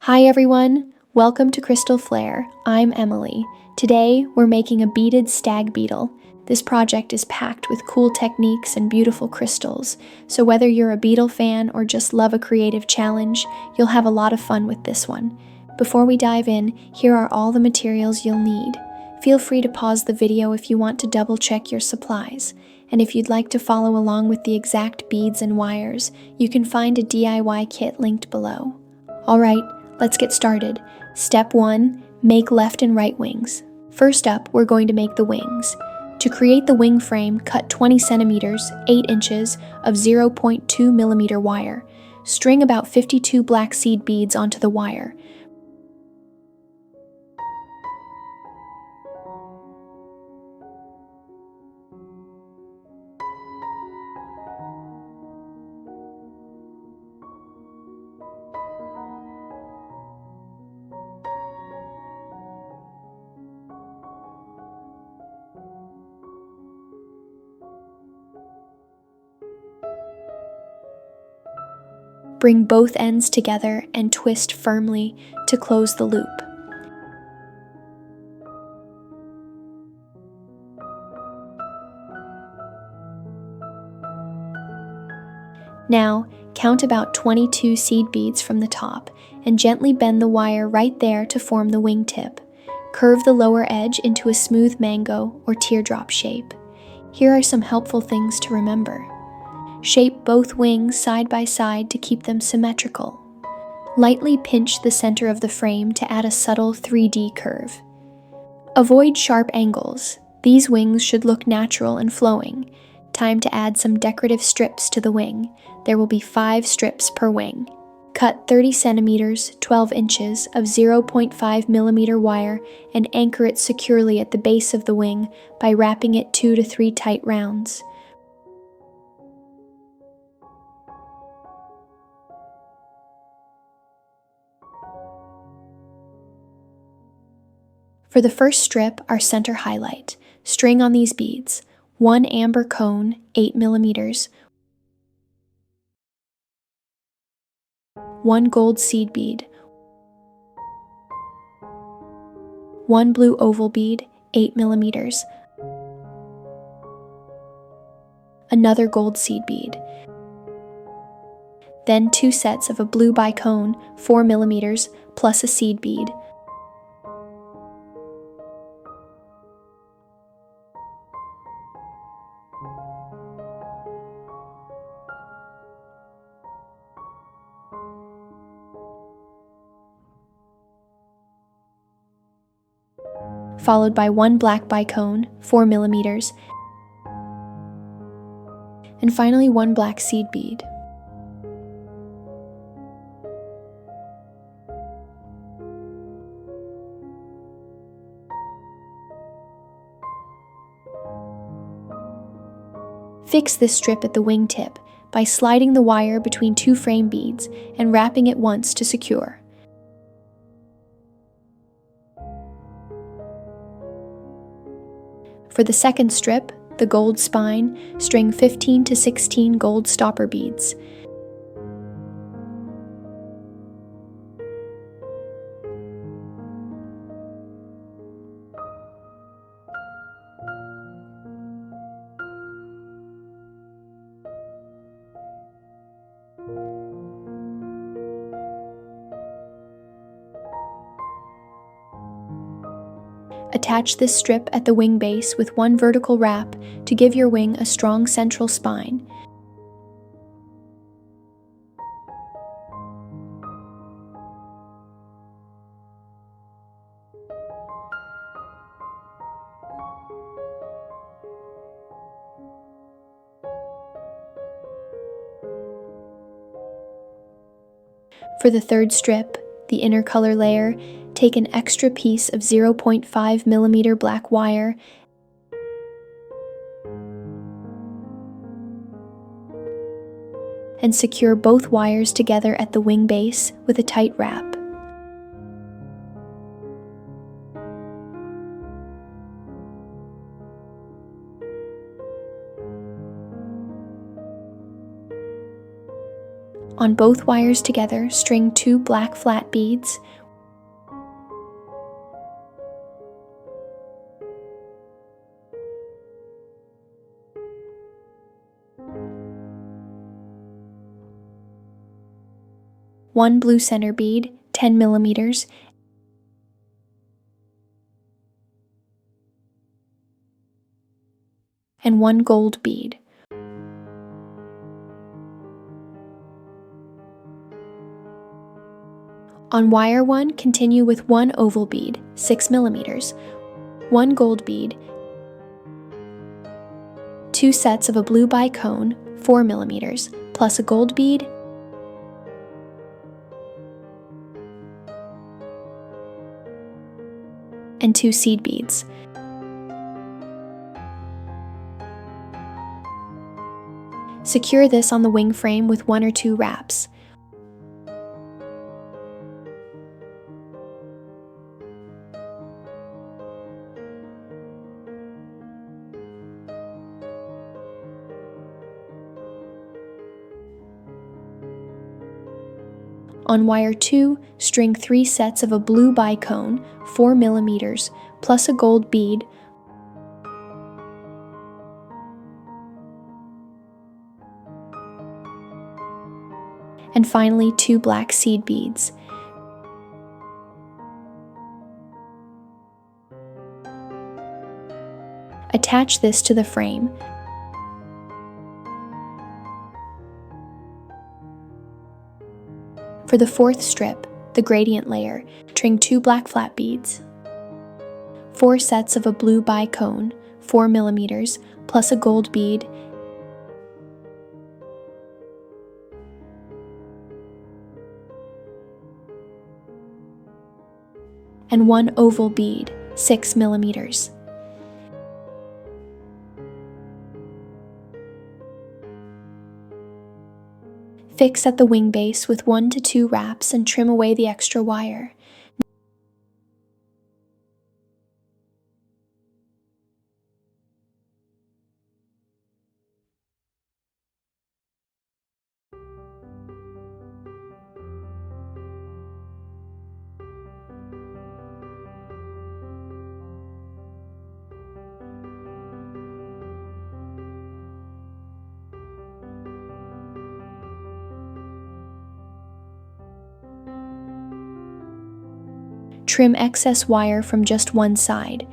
Hi everyone, welcome to Crystal Flare. I'm Emily. Today we're making a beaded stag beetle. This project is packed with cool techniques and beautiful crystals, so whether you're a beetle fan or just love a creative challenge, you'll have a lot of fun with this one. Before we dive in, here are all the materials you'll need. Feel free to pause the video if you want to double check your supplies. And if you'd like to follow along with the exact beads and wires, you can find a DIY kit linked below. Alright, let's get started. Step 1. Make left and right wings. First up, we're going to make the wings. To create the wing frame, cut 20 centimeters, 8 inches of 0.2 millimeter wire. String about 52 black seed beads onto the wire. Bring both ends together and twist firmly to close the loop. Now, count about 22 seed beads from the top and gently bend the wire right there to form the wingtip. Curve the lower edge into a smooth mango or teardrop shape. Here are some helpful things to remember. Shape both wings side by side to keep them symmetrical. Lightly pinch the center of the frame to add a subtle 3D curve. Avoid sharp angles. These wings should look natural and flowing. Time to add some decorative strips to the wing. There will be 5 strips per wing. Cut 30 centimeters, 12 inches of 0.5 millimeter wire and anchor it securely at the base of the wing by wrapping it 2 to 3 tight rounds. For the first strip, our center highlight. String on these beads. 1 amber cone, 8 millimeters. 1 gold seed bead. 1 blue oval bead, 8 millimeters. Another gold seed bead. Then 2 sets of a blue bicone, 4 millimeters, plus a seed bead. Followed by 1 black bicone, 4 millimeters, and finally 1 black seed bead. Fix this strip at the wingtip by sliding the wire between 2 frame beads and wrapping it once to secure. For the second strip, the gold spine, string 15 to 16 gold stopper beads. Attach this strip at the wing base with 1 vertical wrap to give your wing a strong central spine. For the third strip, the inner color layer, take an extra piece of 0.5 millimeter black wire and secure both wires together at the wing base with a tight wrap. On both wires together, string 2 black flat beads, one blue center bead, 10 millimeters, and one gold bead. On wire 1, continue with one oval bead, 6 millimeters, one gold bead, 2 sets of a blue bicone, 4 millimeters, plus a gold bead, and 2 seed beads. Secure this on the wing frame with 1 or 2 wraps. On wire 2, string 3 sets of a blue bicone, 4 millimeters, plus a gold bead, and finally 2 black seed beads. Attach this to the frame. For the 4th strip, the gradient layer, string 2 black flat beads, 4 sets of a blue bicone, 4 millimeters, plus a gold bead, and 1 oval bead, 6 millimeters. Fix at the wing base with 1 to 2 wraps and trim away the extra wire. Trim excess wire from just one side.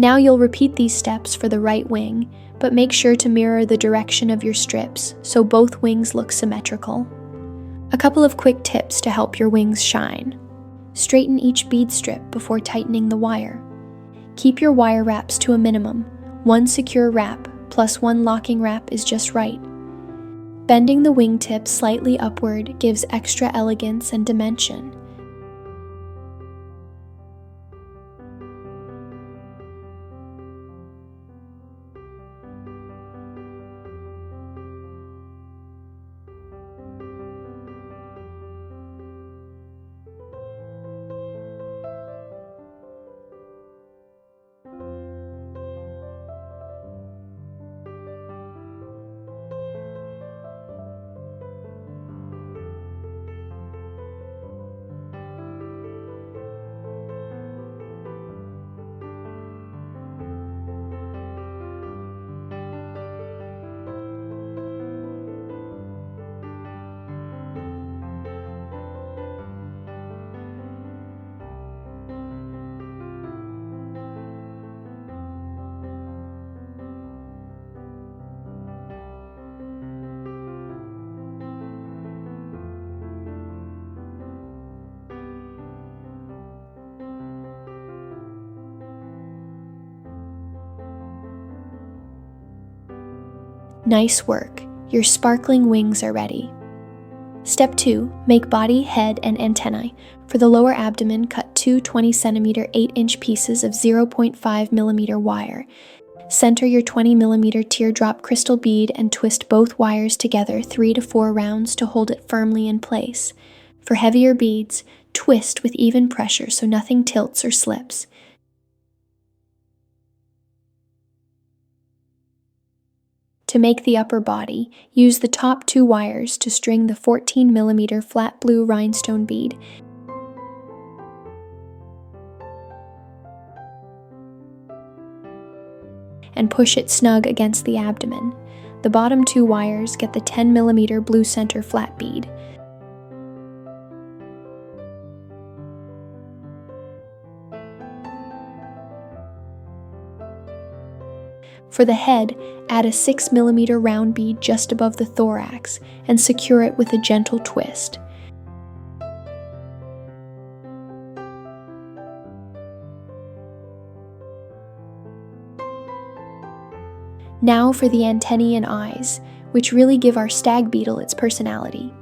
Now you'll repeat these steps for the right wing, but make sure to mirror the direction of your strips so both wings look symmetrical. A couple of quick tips to help your wings shine. Straighten each bead strip before tightening the wire. Keep your wire wraps to a minimum. 1 secure wrap plus 1 locking wrap is just right. Bending the wingtip slightly upward gives extra elegance and dimension. Nice work. Your sparkling wings are ready. Step 2. Make body, head, and antennae. For the lower abdomen, cut two 20 cm 8-inch pieces of 0.5 mm wire. Center your 20 mm teardrop crystal bead and twist both wires together 3 to 4 rounds to hold it firmly in place. For heavier beads, twist with even pressure so nothing tilts or slips. To make the upper body, use the top 2 wires to string the 14 mm flat blue rhinestone bead. And push it snug against the abdomen. The bottom 2 wires get the 10 mm blue center flat bead. For the head, add a 6 mm round bead just above the thorax and secure it with a gentle twist. Now for the antennae and eyes, which really give our stag beetle its personality.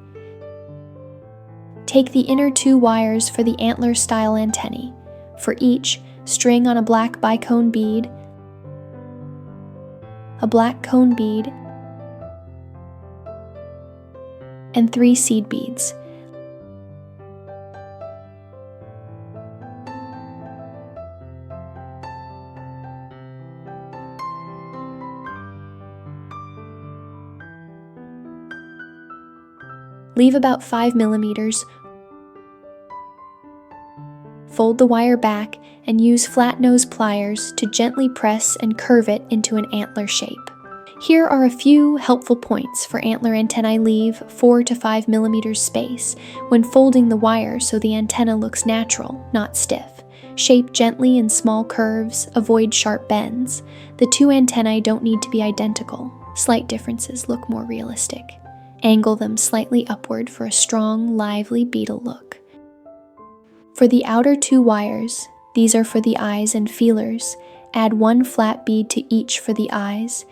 Take the inner 2 wires for the antler-style antennae. For each, string on a black bicone bead, a black cone bead, and 3 seed beads. Leave about 5 mm. Fold the wire back and use flat nose pliers to gently press and curve it into an antler shape. Here are a few helpful points for antler antennae. Leave 4 to 5 mm space when folding the wire so the antenna looks natural, not stiff. Shape gently in small curves, avoid sharp bends. The 2 antennae don't need to be identical. Slight differences look more realistic. Angle them slightly upward for a strong, lively beetle look. For the outer 2 wires, these are for the eyes and feelers. Add 1 flat bead to each for the eyes.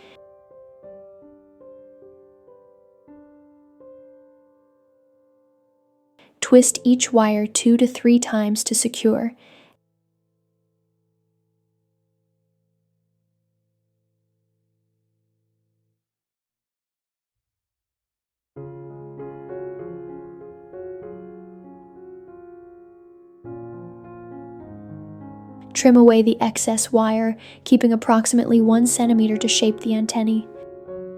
Twist each wire 2 to 3 times to secure. Trim away the excess wire, keeping approximately 1 cm to shape the antennae,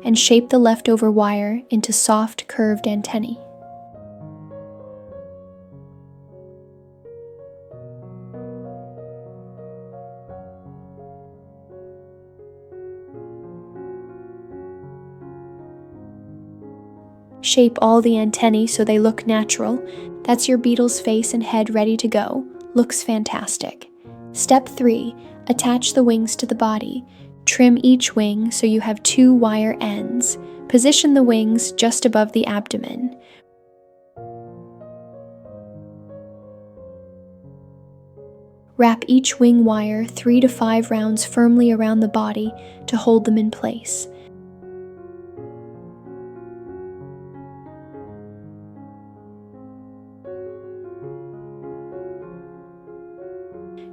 and shape the leftover wire into soft, curved antennae. Shape all the antennae so they look natural. That's your beetle's face and head ready to go. Looks fantastic. Step 3. Attach the wings to the body. Trim each wing so you have 2 wire ends. Position the wings just above the abdomen. Wrap each wing wire 3 to 5 rounds firmly around the body to hold them in place.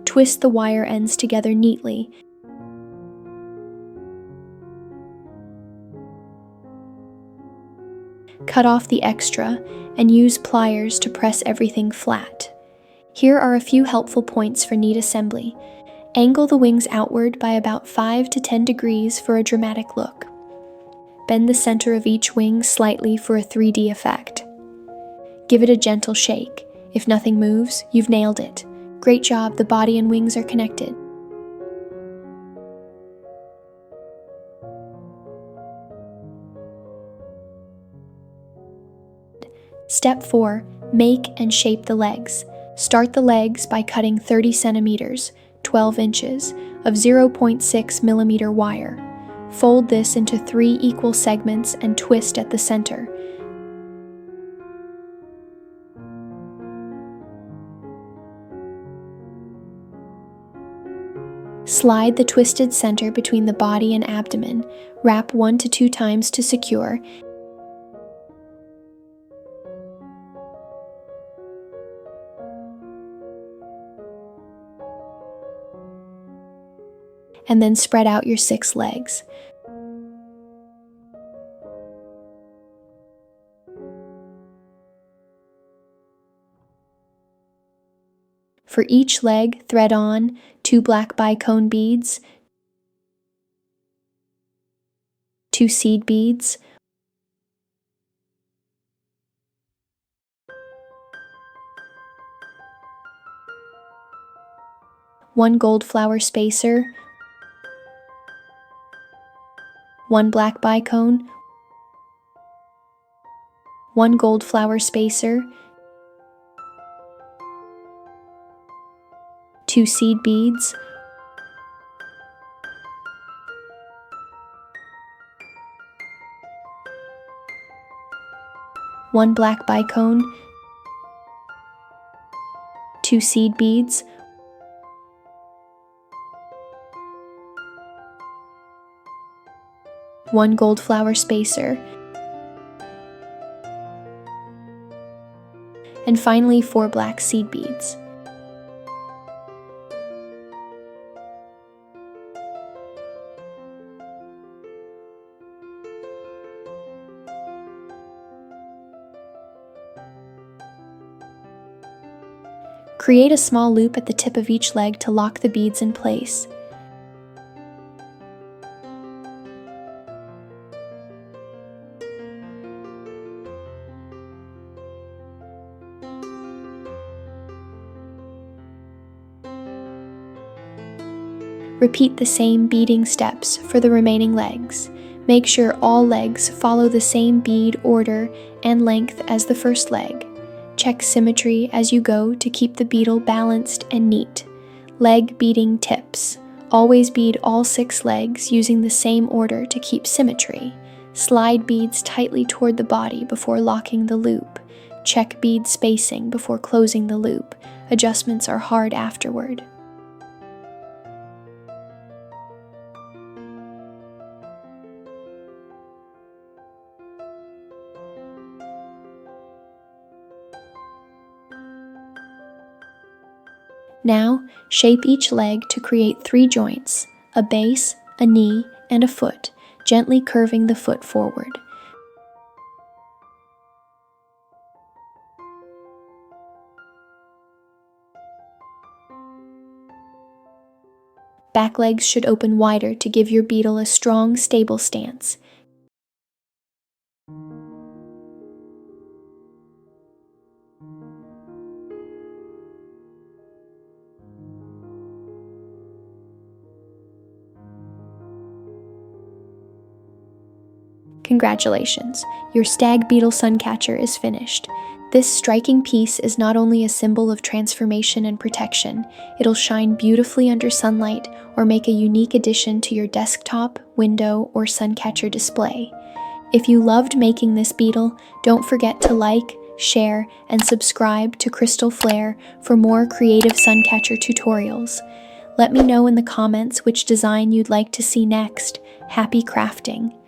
Twist the wire ends together neatly. Cut off the extra and use pliers to press everything flat. Here are a few helpful points for neat assembly. Angle the wings outward by about 5 to 10 degrees for a dramatic look. Bend the center of each wing slightly for a 3D effect. Give it a gentle shake. If nothing moves, you've nailed it. Great job, the body and wings are connected. Step 4. Make and shape the legs. Start the legs by cutting 30 centimeters, 12 inches, of 0.6 mm wire. Fold this into 3 equal segments and twist at the center. Slide the twisted center between the body and abdomen. Wrap 1 to 2 times to secure. and then spread out your 6 legs. For each leg, thread on 2 black bicone beads, 2 seed beads, 1 gold flower spacer, 1 black bicone, 1 gold flower spacer, 2 seed beads, 1 black bicone, 2 seed beads, 1 gold flower spacer, and finally 4 black seed beads. Create a small loop at the tip of each leg to lock the beads in place. Repeat the same beading steps for the remaining legs. Make sure all legs follow the same bead order and length as the first leg. Check symmetry as you go to keep the beetle balanced and neat. Leg beading tips. Always bead all 6 legs using the same order to keep symmetry. Slide beads tightly toward the body before locking the loop. Check bead spacing before closing the loop. Adjustments are hard afterward. Now, shape each leg to create 3 joints, a base, a knee, and a foot, gently curving the foot forward. Back legs should open wider to give your beetle a strong, stable stance. Congratulations, your Stag Beetle Suncatcher is finished. This striking piece is not only a symbol of transformation and protection, it'll shine beautifully under sunlight or make a unique addition to your desktop, window, or suncatcher display. If you loved making this beetle, don't forget to like, share, and subscribe to Crystal Flare for more creative suncatcher tutorials. Let me know in the comments which design you'd like to see next. Happy crafting!